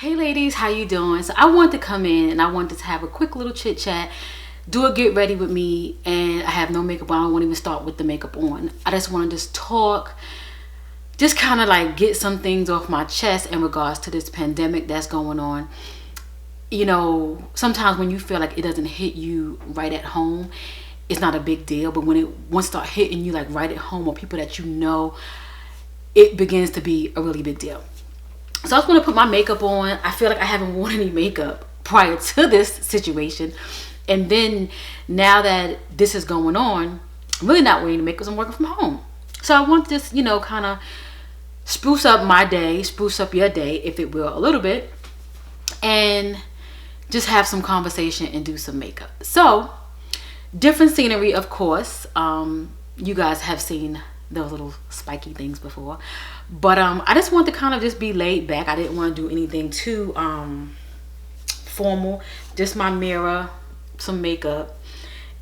Hey ladies, how you doing? So I wanted to come in and I wanted to have a quick little chit chat, do a get ready with me, and I have no makeup on. I don't want to even start with the makeup on. I just want to just talk, just kind of like get some things off my chest in regards to this pandemic that's going on. You know, sometimes when you feel like it doesn't hit you right at home, it's not a big deal. But when it once start hitting you like right at home or people that you know, it begins to be a really big deal. So I was going to put my makeup on. I feel like I haven't worn any makeup prior to this situation. And then now that this is going on, I'm really not wearing makeup because I'm working from home. So I want this, kind of spruce up my day, spruce up your day, if it will, a little bit. And just have some conversation and do some makeup. So, different scenery, of course. You guys have seen those little spiky things before, but I just want to kind of just be laid back. I didn't want to do anything too formal. Just my mirror, some makeup,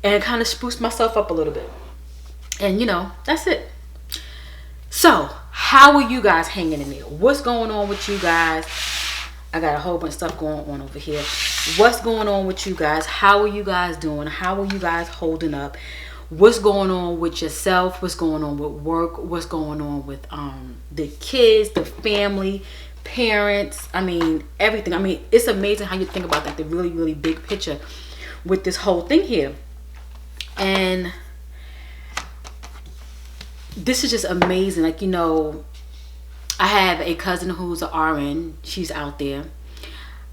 and kind of spruce myself up a little bit. And that's it. So how are you guys hanging in there? What's going on with you guys? I got a whole bunch of stuff going on over here. What's going on with you guys? How are you guys doing? How are you guys holding up? What's going on with yourself? What's going on with work? What's going on with the kids, the family, parents? I mean, everything. I mean, it's amazing how you think about that, the really, really big picture with this whole thing here. And this is just amazing. Like, I have a cousin who's an RN. She's out there.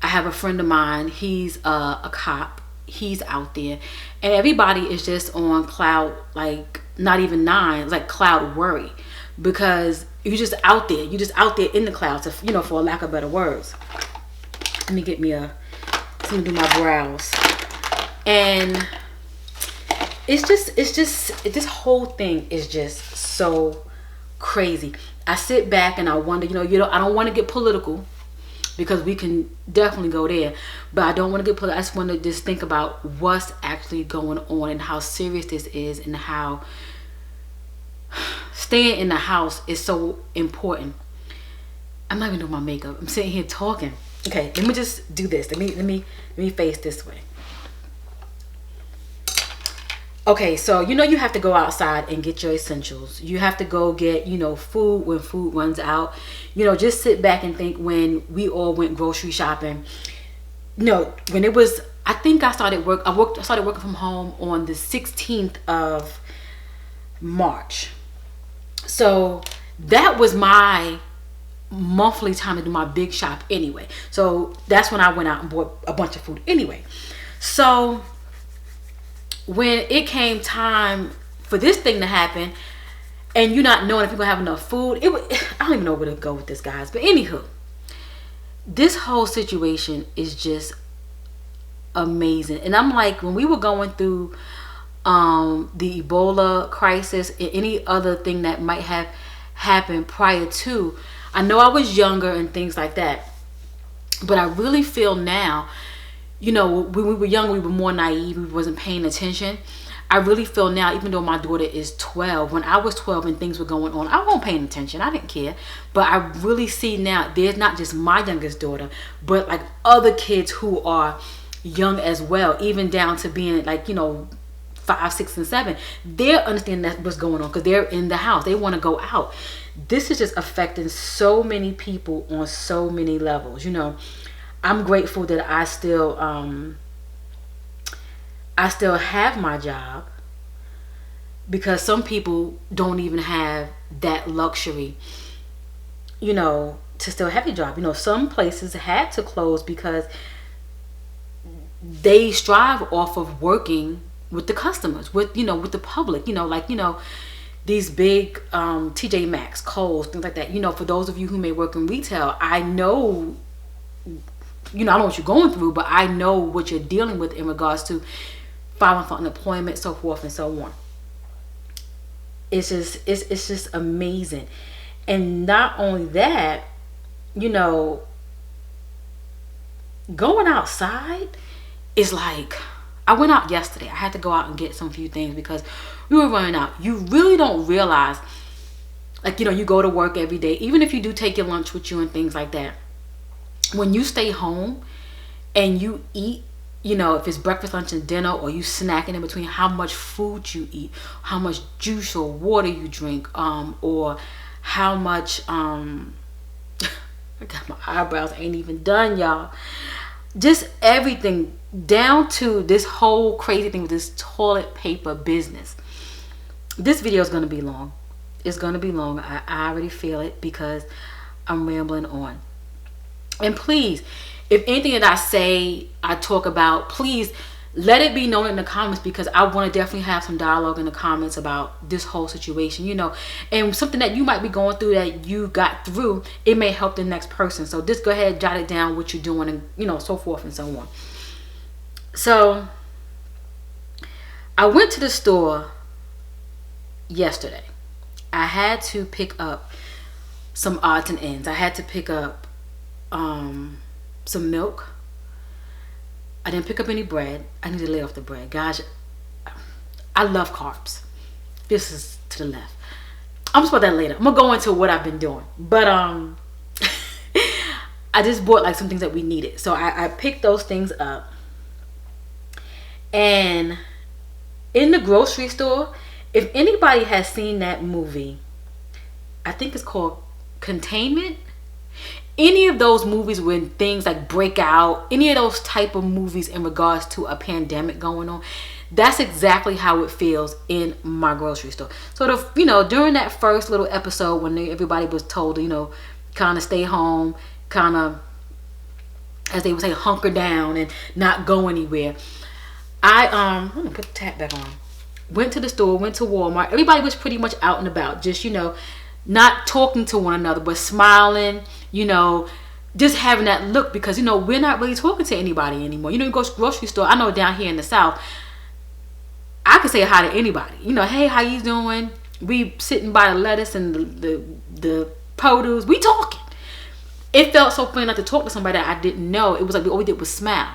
I have a friend of mine. He's a cop. He's out there. And everybody is just on cloud, like not even nine, like cloud worry. Because you're just out there. You're just out there in the clouds, for a lack of better words. Let me get me let me do my brows. And it's just this whole thing is just so crazy. I sit back and I wonder, I don't want to get political because we can definitely go there, but I don't want to get political. I just want to just think about what's actually going on and how serious this is and how staying in the house is so important. I'm not even doing my makeup. I'm sitting here talking. Okay, let me just do this. Let me face this way. Okay, so you have to go outside and get your essentials. You have to go get, food when food runs out. Just sit back and think when we all went grocery shopping. When it was, I think I started working from home on the 16th of March. So that was my monthly time to do my big shop anyway. So that's when I went out and bought a bunch of food anyway. So when it came time for this thing to happen and you not knowing if you're gonna have enough food, I don't even know where to go with this, guys. But anywho, this whole situation is just amazing. And I'm like, when we were going through the Ebola crisis and any other thing that might have happened prior to, I know I was younger and things like that, but I really feel now, when we were young, we were more naive. We wasn't paying attention. I really feel now, even though my daughter is 12, when I was 12 and things were going on, I wasn't paying attention. I didn't care. But I really see now, there's not just my youngest daughter, but like other kids who are young as well, even down to being like, 5, 6, and 7. They're understanding that's what's going on because they're in the house. They want to go out. This is just affecting so many people on so many levels, I'm grateful that I still have my job, because some people don't even have that luxury, to still have your job. Some places had to close because they strive off of working with the customers, with the public, these big TJ Maxx, Kohl's, things like that. For those of you who may work in retail, I know I know what you're going through, but I know what you're dealing with in regards to filing for unemployment, so forth and so on. It's just amazing. And not only that, going outside is like, I went out yesterday. I had to go out and get some few things because we were running out. You really don't realize, like, you go to work every day, even if you do take your lunch with you and things like that. when you stay home and you eat, you know, if it's breakfast, lunch, and dinner, or you snacking in between, how much food you eat, how much juice or water you drink, or how much I got my eyebrows ain't even done, y'all. Just everything, down to this whole crazy thing with this toilet paper business. This video is gonna be long. It's gonna be long. I already feel it because I'm rambling on. And please, if anything that I say, I talk about, please let it be known in the comments, because I want to definitely have some dialogue in the comments about this whole situation, you know, and something that you might be going through that you got through, it may help the next person. So just go ahead, jot it down what you're doing, and, you know, so forth and so on. So I went to the store yesterday. I had to pick up some odds and ends. I had to pick up some milk. I didn't pick up any bread. I need to lay off the bread. Gosh, I love carbs. This is to the left. I'm just about that later. I'm gonna go into what I've been doing. But I just bought like some things that we needed. So I picked those things up. And in the grocery store, if anybody has seen that movie, I think it's called Containment. Any of those movies when things like break out, any of those type of movies in regards to a pandemic going on, that's exactly how it feels in my grocery store. So you know, during that first little episode when everybody was told to, you know, kind of stay home, kind of, as they would say, hunker down and not go anywhere, I'm gonna put the tap back on. Went to the store, went to Walmart. Everybody was pretty much out and about, just, you know, not talking to one another, but smiling, you know, just having that look, because, you know, we're not really talking to anybody anymore. You know, you go to the grocery store, I know down here in the South, I can say hi to anybody. You know, hey, how you doing? We sitting by the lettuce and the produce, we talking. It felt so funny not to talk to somebody that I didn't know. It was like all we did was smile.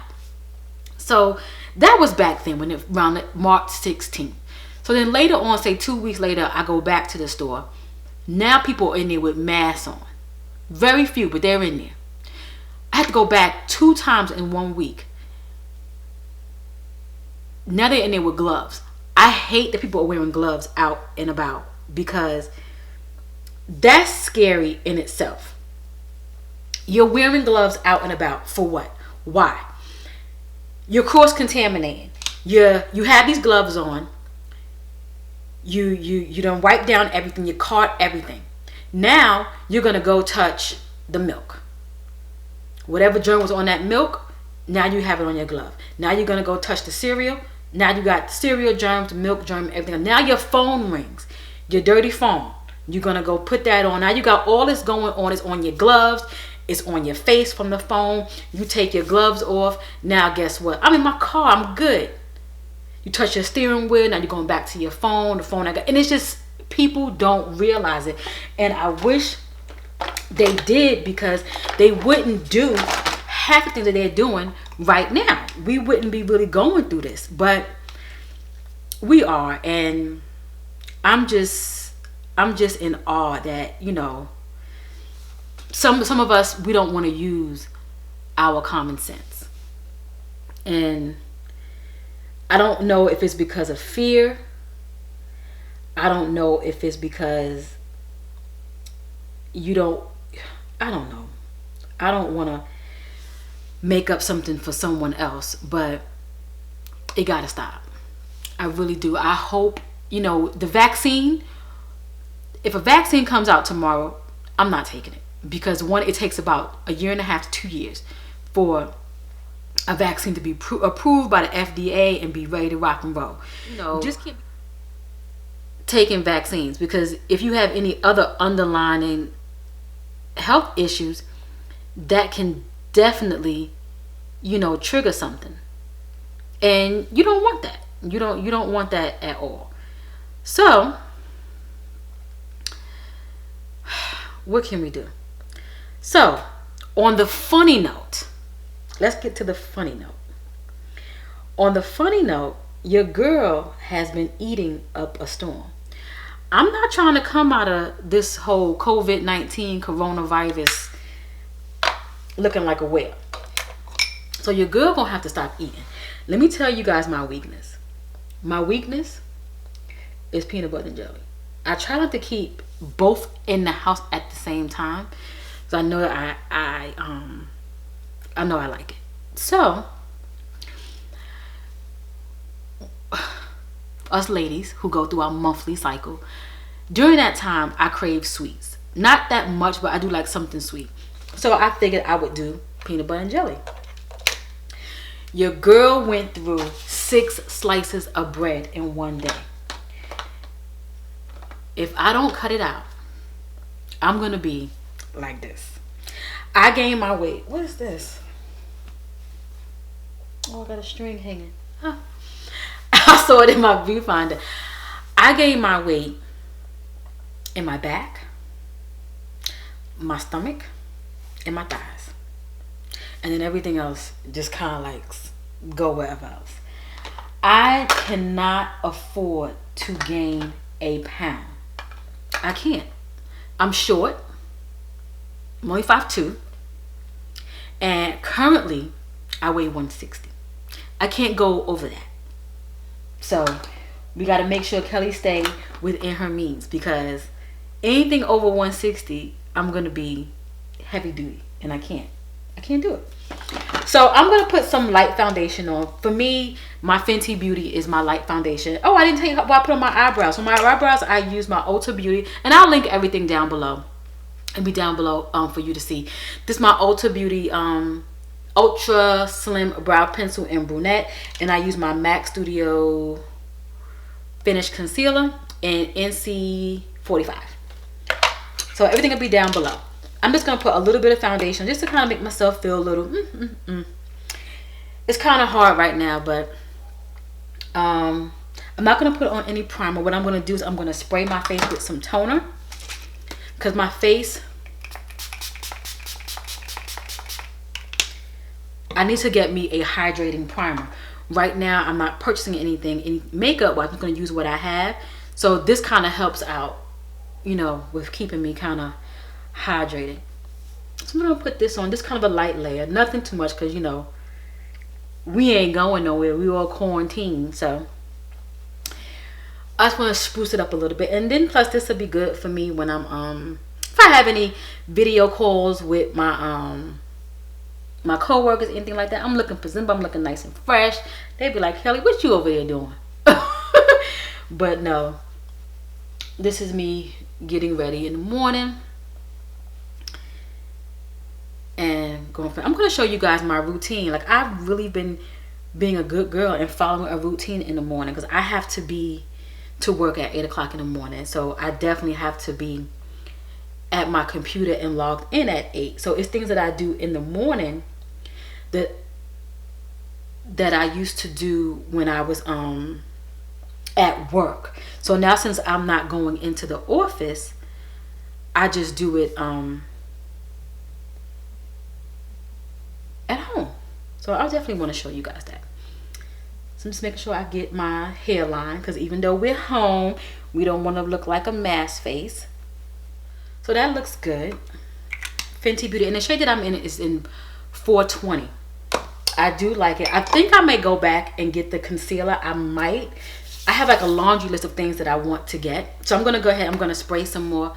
So that was back then, when around March 16th. So then later on, say 2 weeks later, I go back to the store. Now people are in there with masks on. Very few, but they're in there. I had to go back 2 times in 1 week. Now they're in there with gloves. I hate that people are wearing gloves out and about, because that's scary in itself. You're wearing gloves out and about for what? Why? You're cross-contaminating. You have these gloves on. You done wipe down everything. You caught everything. Now you're gonna go touch the milk. Whatever germ was on that milk, now you have it on your glove. Now you're gonna go touch the cereal. Now you got cereal germs, milk germ, everything. Now your phone rings. Your dirty phone. You're gonna go put that on. Now you got all this going on. It's on your gloves. It's on your face from the phone. You take your gloves off. Now guess what? I'm in my car. I'm good. You touch your steering wheel. Now you're going back to your phone. The phone I got. And it's just, people don't realize it. And I wish they did, because they wouldn't do half the things that they're doing right now. We wouldn't be really going through this. But we are. And I'm just in awe that, you know, some of us, we don't want to use our common sense. And I don't know if it's because of fear. I don't know if it's because I don't know. I don't want to make up something for someone else, but it got to stop. I really do. I hope, you know, the vaccine, if a vaccine comes out tomorrow, I'm not taking it. Because one, it takes about 1.5 to 2 years for a vaccine to be approved by the FDA and be ready to rock and roll. You know, just keep taking vaccines, because if you have any other underlying health issues, that can definitely, you know, trigger something. And you don't want that. You don't want that at all. So what can we do? So, on the funny note, let's get to the funny note. On the funny note, your girl has been eating up a storm. I'm not trying to come out of this whole COVID-19 coronavirus looking like a whale. So your girl gonna have to stop eating. Let me tell you guys my weakness. My weakness is peanut butter and jelly. I try not to keep both in the house at the same time, so I know that I know I like it. So us ladies who go through our monthly cycle, during that time I crave sweets. Not that much, but I do like something sweet. So I figured I would do peanut butter and jelly. Your girl went through 6 slices of bread in one day. If I don't cut it out, I'm gonna be like this. I gained my weight. What is this? Oh, I got a string hanging. Huh. I saw it in my viewfinder. I gained my weight in my back, my stomach, and my thighs. And then everything else just kind of like go wherever else. I cannot afford to gain a pound. I can't. I'm short. I'm only 5'2". And currently I weigh 160. I can't go over that. So we got to make sure Kelly stay within her means, because anything over 160, I'm going to be heavy duty, and I can't do it. So I'm going to put some light foundation on. For me, my Fenty Beauty is my light foundation. Oh, I didn't tell you what I put on my eyebrows. For my eyebrows, I use my Ulta Beauty, and I'll link everything down below. It'll be down below for you to see. This is my Ulta Beauty Ultra Slim Brow Pencil in Brunette, and I use my MAC Studio Finish Concealer in NC 45. So everything will be down below. I'm just going to put a little bit of foundation just to kind of make myself feel a little It's kind of hard right now, but I'm not going to put on any primer. What I'm going to do is I'm going to spray my face with some toner, because my face, I need to get me a hydrating primer. Right now I'm not purchasing any makeup, but I'm going to use what I have. So this kind of helps out, you know, with keeping me kind of hydrated. So I'm going to put this on, just kind of a light layer, nothing too much, because you know we ain't going nowhere, we all quarantined. So I just want to spruce it up a little bit, and then plus this will be good for me when I'm if I have any video calls with my my co-workers, anything like that. I'm looking presentable, I'm looking nice and fresh. They'd be like, Kelly, what you over there doing? But no, this is me getting ready in the morning and going for, I'm going to show you guys my routine. Like, I've really been being a good girl and following a routine in the morning, because I have to be to work at 8 o'clock in the morning. So I definitely have to be at my computer and logged in at 8. So it's things that I do in the morning that I used to do when I was at work. So now, since I'm not going into the office, I just do it at home. So I definitely want to show you guys that. So I'm just making sure I get my hairline, because even though we're home, we don't want to look like a mask face. So that looks good. Fenty Beauty, and the shade that I'm in is in 420. I do like it. I think I may go back and get the concealer. I might. I have like a laundry list of things that I want to get. So I'm going to go ahead. I'm going to spray some more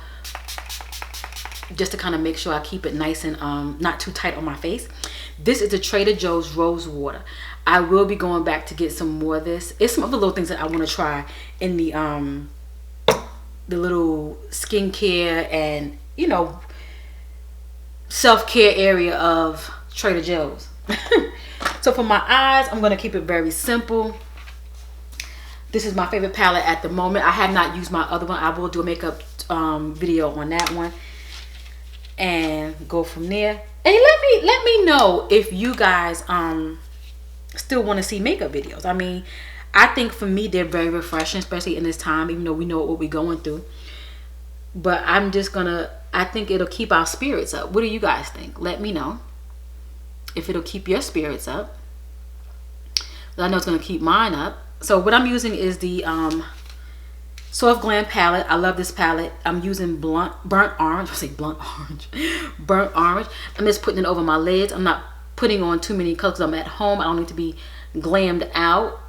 just to kind of make sure I keep it nice and not too tight on my face. This is the Trader Joe's Rose Water. I will be going back to get some more of this. It's some other little things that I want to try in the little skincare and, you know, self-care area of Trader Joe's. So for my eyes, I'm going to keep it very simple. This is my favorite palette at the moment. I have not used my other one. I will do a makeup video on that one and go from there. And let me know if you guys still want to see makeup videos. I mean, I think for me they're very refreshing, especially in this time, even though we know what we're going through. But I'm just gonna, I think it'll keep our spirits up. What do you guys think? Let me know if it'll keep your spirits up. I know it's gonna keep mine up. So what I'm using is the Soft Glam palette. I love this palette. I'm using burnt orange. I say blunt orange. Burnt orange. I'm just putting it over my lids. I'm not putting on too many colors. I'm at home. I don't need to be glammed out.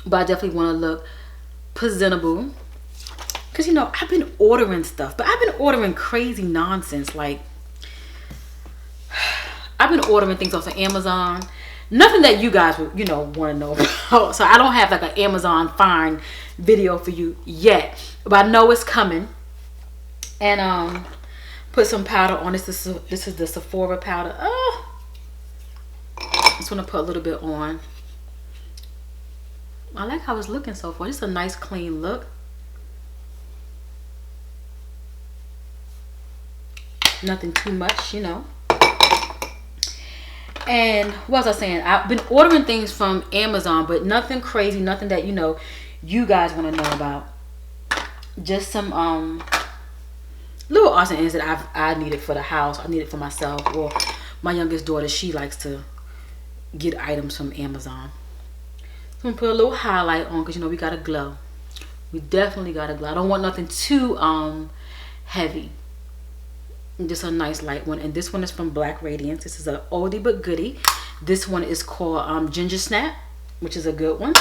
But I definitely want to look presentable. Because, you know, I've been ordering stuff. But I've been ordering crazy nonsense. Like, I've been ordering things off of Amazon. Nothing that you guys would, you know, want to know about. So I don't have like an Amazon find video for you yet. But I know it's coming. And put some powder on this. This is the Sephora powder. Just want to put a little bit on. I like how it's looking so far. It's a nice clean look. Nothing too much, you know. And what was I saying? I've been ordering things from Amazon, but nothing crazy, nothing that, you know, you guys want to know about. Just some little odds and ends that I needed for the house. I needed for myself, or my youngest daughter. She likes to get items from Amazon. So I'm gonna put a little highlight on because, you know, we gotta glow. We definitely gotta glow. I don't want nothing too heavy. Just a nice light one. And this one is from Black Radiance. This is a oldie but goodie. This one is called Ginger Snap, which is a good one.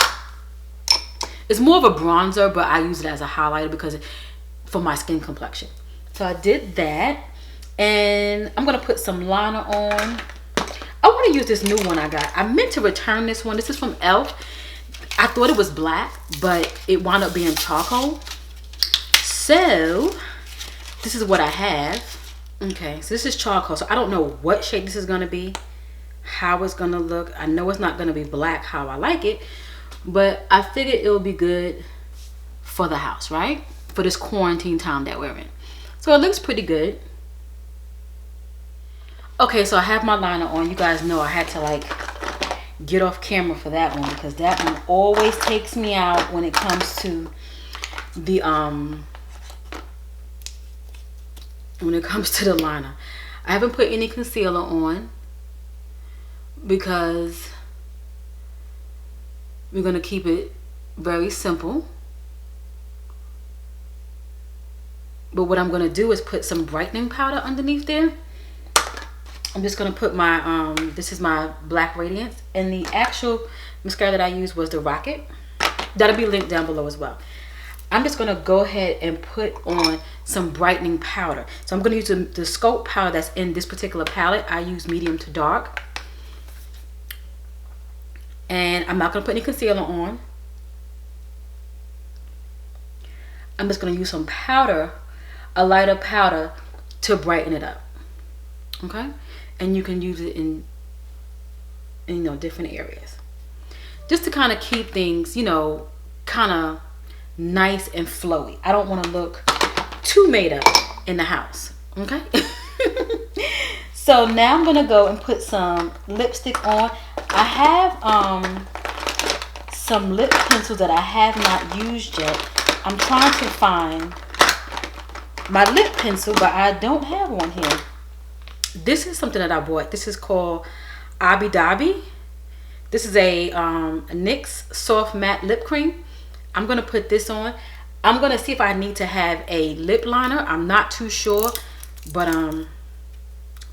It's more of a bronzer, but I use it as a highlighter because for my skin complexion. So I did that, and I'm gonna put some liner on. I want to use this new one I got. I meant to return this one. This is from e.l.f. I thought it was black, but it wound up being charcoal. So this is what I have. Okay, so this is charcoal. So I don't know what shade this is gonna be, how it's gonna look. I know it's not gonna be black how I like it, but I figured it would be good for the house, right? For this quarantine time that we're in. So it looks pretty good. Okay, so I have my liner on. You guys know I had to like get off camera for that one because that one always takes me out when it comes to the liner. I haven't put any concealer on because we're gonna keep it very simple. But what I'm gonna do is put some brightening powder underneath there. I'm just gonna put my this is my Black Radiance, and the actual mascara that I used was the Rocket. That'll be linked down below as well. I'm just gonna go ahead and put on some brightening powder. So I'm gonna use the Sculpt powder that's in this particular palette. I use medium to dark, and I'm not gonna put any concealer on. I'm just gonna use some powder, a lighter powder, to brighten it up. Okay, and you can use it in you know, different areas, just to kind of keep things, you know, kind of nice and flowy. I don't want to look too made up in the house. Okay. So now I'm gonna go and put some lipstick on. I have some lip pencils that I have not used yet. I'm trying to find my lip pencil, but I don't have one here. This is something that I bought. This is called iamKeliB. This is a NYX soft matte lip cream. I'm gonna put this on. I'm gonna see if I need to have a lip liner. I'm not too sure, but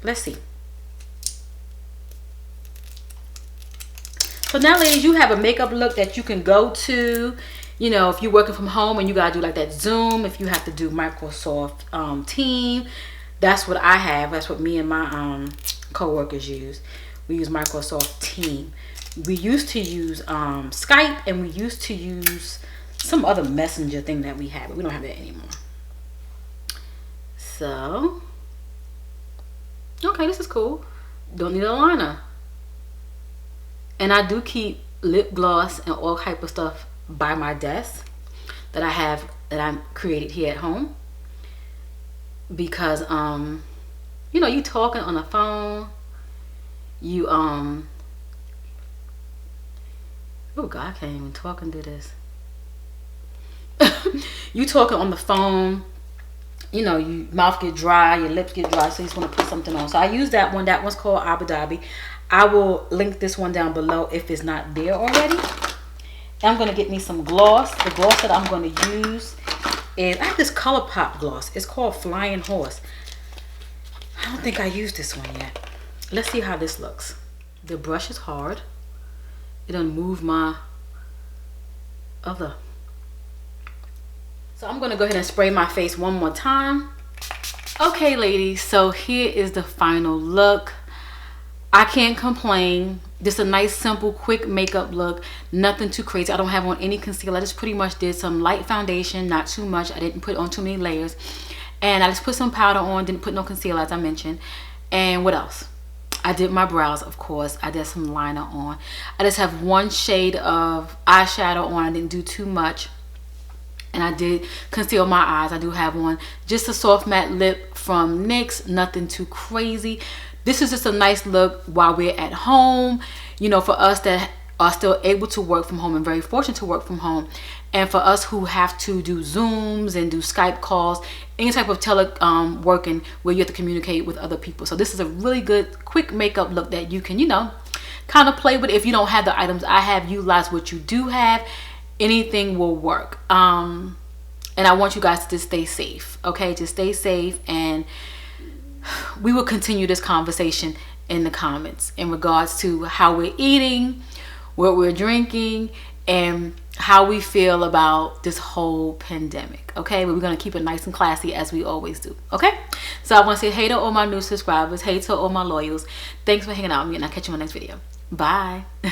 let's see. So now, ladies, you have a makeup look that you can go to, you know, if you're working from home and you gotta do like that Zoom, if you have to do Microsoft Team. That's what I have. That's what me and my co-workers use. We use Microsoft Team. We used to use Skype, and we used to use some other messenger thing that we have, but we don't have that anymore. So, okay, this is cool. Don't need a liner. And I do keep lip gloss and all type of stuff by my desk that I have, that I created here at home. Because you know, you talking on the phone, you oh God, I can't even talk and do this. You talking on the phone, you know, your mouth get dry, your lips get dry, so you just want to put something on. So I use that one. That one's called iamKeliB. I will link this one down below if it's not there already. I'm going to get me some gloss. The gloss that I'm going to use is, I have this ColourPop gloss. It's called Flying Horse. I don't think I used this one yet. Let's see how this looks. The brush is hard. It doesn't move my other. So I'm going to go ahead and spray my face one more time. Okay, ladies, so here is the final look. I can't complain. Just a nice, simple, quick makeup look. Nothing too crazy. I don't have on any concealer. I just pretty much did some light foundation, not too much. I didn't put on too many layers. And I just put some powder on, didn't put no concealer, as I mentioned. And what else? I did my brows, of course. I did some liner on. I just have one shade of eyeshadow on. I didn't do too much. And I did conceal my eyes. I do have on just a soft matte lip from NYX. Nothing too crazy. This is just a nice look while we're at home. You know, for us that are still able to work from home and very fortunate to work from home. And for us who have to do Zooms and do Skype calls, any type of working where you have to communicate with other people. So this is a really good, quick makeup look that you can, you know, kind of play with. If you don't have the items I have, utilize what you do have. Anything will work. And I want you guys to just stay safe, okay? Just stay safe, and we will continue this conversation in the comments in regards to how we're eating, what we're drinking, and how we feel about this whole pandemic, okay? But we're going to keep it nice and classy as we always do, okay? So I want to say hey to all my new subscribers, hey to all my loyals. Thanks for hanging out with me, and I'll catch you in my next video. Bye.